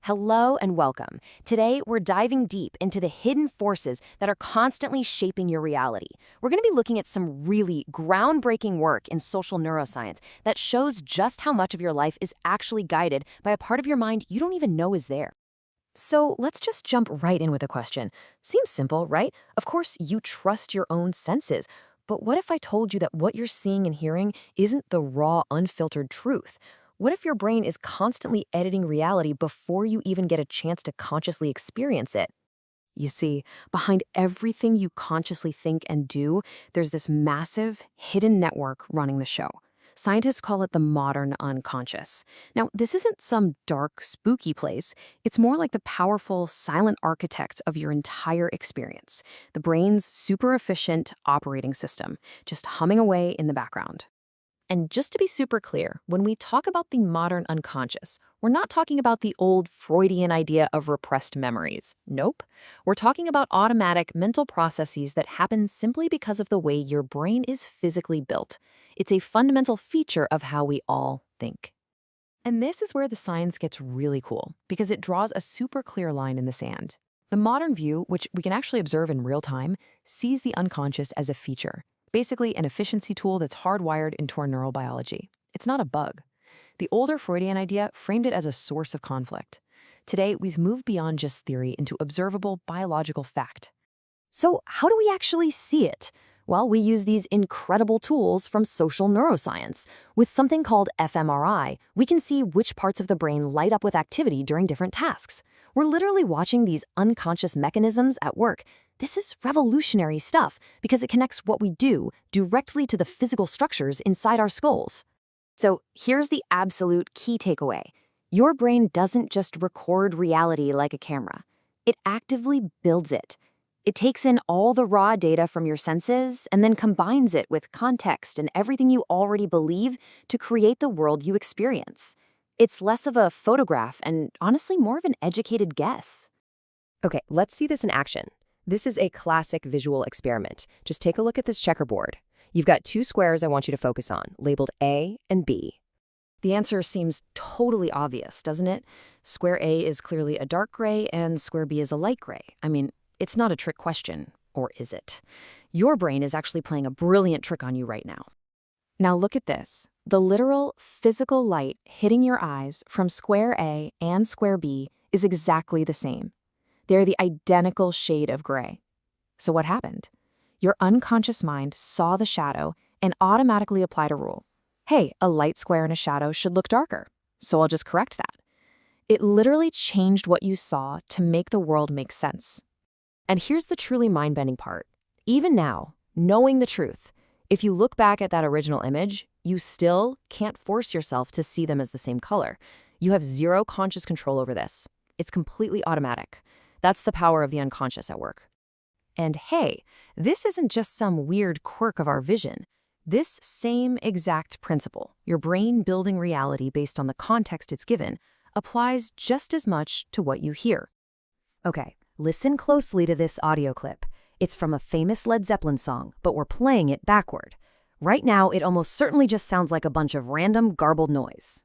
Hello and welcome. Today, we're diving deep into the hidden forces that are constantly shaping your reality. We're going to be looking at some really groundbreaking work in social neuroscience that shows just how much of your life is actually guided by a part of your mind you don't even know is there. So let's just jump right in with a question. Seems simple, right? Of course, you trust your own senses. But what if I told you that what you're seeing and hearing isn't the raw, unfiltered truth? What if your brain is constantly editing reality before you even get a chance to consciously experience it? You see, behind everything you consciously think and do, there's this massive, hidden network running the show. Scientists call it the modern unconscious. Now, this isn't some dark, spooky place. It's more like the powerful, silent architect of your entire experience, the brain's super efficient operating system, just humming away in the background. And just to be super clear, when we talk about the modern unconscious, we're not talking about the old Freudian idea of repressed memories. Nope. We're talking about automatic mental processes that happen simply because of the way your brain is physically built. It's a fundamental feature of how we all think. And this is where the science gets really cool, because it draws a super clear line in the sand. The modern view, which we can actually observe in real time, sees the unconscious as a feature. Basically, an efficiency tool that's hardwired into our neural biology. It's not a bug. The older Freudian idea framed it as a source of conflict. Today, we've moved beyond just theory into observable biological fact. So, how do we actually see it? Well, we use these incredible tools from social neuroscience. With something called fMRI, we can see which parts of the brain light up with activity during different tasks. We're literally watching these unconscious mechanisms at work. This is revolutionary stuff because it connects what we do directly to the physical structures inside our skulls. So here's the absolute key takeaway. Your brain doesn't just record reality like a camera. It actively builds it. It takes in all the raw data from your senses and then combines it with context and everything you already believe to create the world you experience. It's less of a photograph and honestly more of an educated guess. Okay, let's see this in action. This is a classic visual experiment. Just take a look at this checkerboard. You've got two squares I want you to focus on, labeled A and B. The answer seems totally obvious, doesn't it? Square A is clearly a dark gray and square B is a light gray. I mean, it's not a trick question, or is it? Your brain is actually playing a brilliant trick on you right now. Now look at this. The literal physical light hitting your eyes from square A and square B is exactly the same. They're the identical shade of gray. So what happened? Your unconscious mind saw the shadow and automatically applied a rule. Hey, a light square and a shadow should look darker, so I'll just correct that. It literally changed what you saw to make the world make sense. And here's the truly mind-bending part. Even now, knowing the truth, if you look back at that original image, you still can't force yourself to see them as the same color. You have zero conscious control over this. It's completely automatic. That's the power of the unconscious at work. And hey, this isn't just some weird quirk of our vision. This same exact principle, your brain building reality based on the context it's given, applies just as much to what you hear. Okay, listen closely to this audio clip. It's from a famous Led Zeppelin song, but we're playing it backward. Right now, it almost certainly just sounds like a bunch of random garbled noise.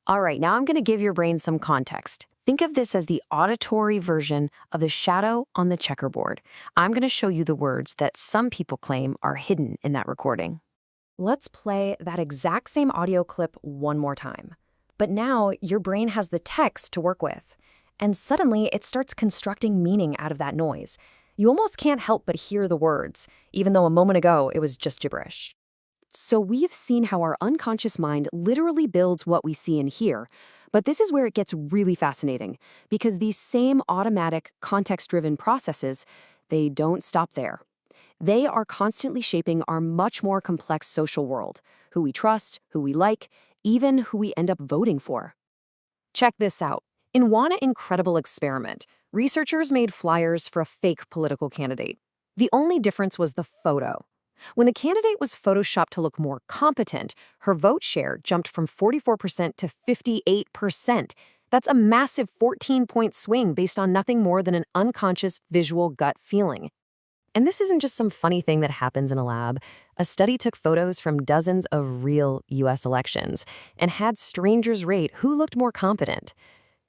All right, now I'm going to give your brain some context. Think of this as the auditory version of the shadow on the checkerboard. I'm going to show you the words that some people claim are hidden in that recording. Let's play that exact same audio clip one more time. But now your brain has the text to work with. And suddenly it starts constructing meaning out of that noise. You almost can't help but hear the words, even though a moment ago it was just gibberish. So we've seen how our unconscious mind literally builds what we see and hear. But this is where it gets really fascinating, because these same automatic, context-driven processes, they don't stop there. They are constantly shaping our much more complex social world, who we trust, who we like, even who we end up voting for. Check this out. In one incredible experiment, researchers made flyers for a fake political candidate. The only difference was the photo. When the candidate was photoshopped to look more competent, her vote share jumped from 44% to 58%. That's a massive 14-point swing based on nothing more than an unconscious visual gut feeling. And this isn't just some funny thing that happens in a lab. A study took photos from dozens of real U.S. elections and had strangers rate who looked more competent.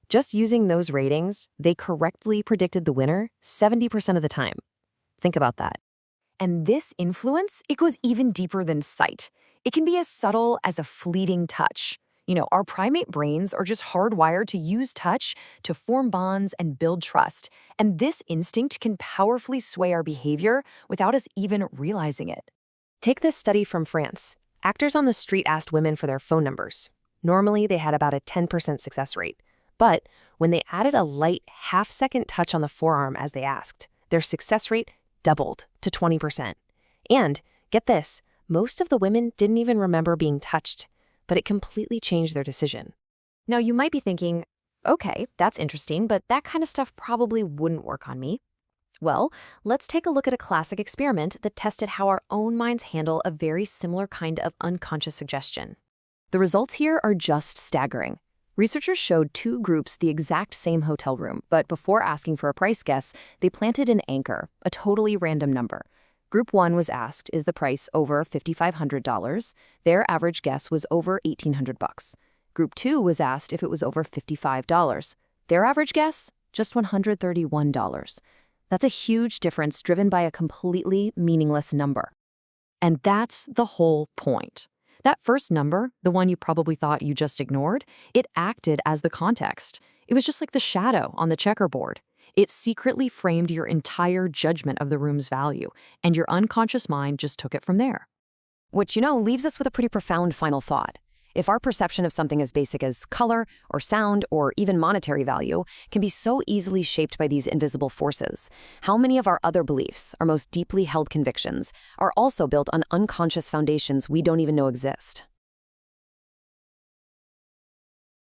Just using those ratings, they correctly predicted the winner 70% of the time. Think about that. And this influence, it goes even deeper than sight. It can be as subtle as a fleeting touch. Our primate brains are just hardwired to use touch to form bonds and build trust. And this instinct can powerfully sway our behavior without us even realizing it. Take this study from France. Actors on the street asked women for their phone numbers. Normally, they had about a 10% success rate. But when they added a light half-second touch on the forearm as they asked, their success rate doubled to 20%. And, get this, most of the women didn't even remember being touched, but it completely changed their decision. Now, you might be thinking, okay, that's interesting, but that kind of stuff probably wouldn't work on me. Well, let's take a look at a classic experiment that tested how our own minds handle a very similar kind of unconscious suggestion. The results here are just staggering. Researchers showed two groups the exact same hotel room, but before asking for a price guess, they planted an anchor, a totally random number. Group 1 was asked, is the price over $5,500? Their average guess was over $1,800. Group 2 was asked if it was over $55. Their average guess? Just $131. That's a huge difference driven by a completely meaningless number. And that's the whole point. That first number, the one you probably thought you just ignored, it acted as the context. It was just like the shadow on the checkerboard. It secretly framed your entire judgment of the room's value, and your unconscious mind just took it from there. Which, leaves us with a pretty profound final thought. If our perception of something as basic as color or sound or even monetary value can be so easily shaped by these invisible forces, how many of our other beliefs, our most deeply held convictions, are also built on unconscious foundations we don't even know exist?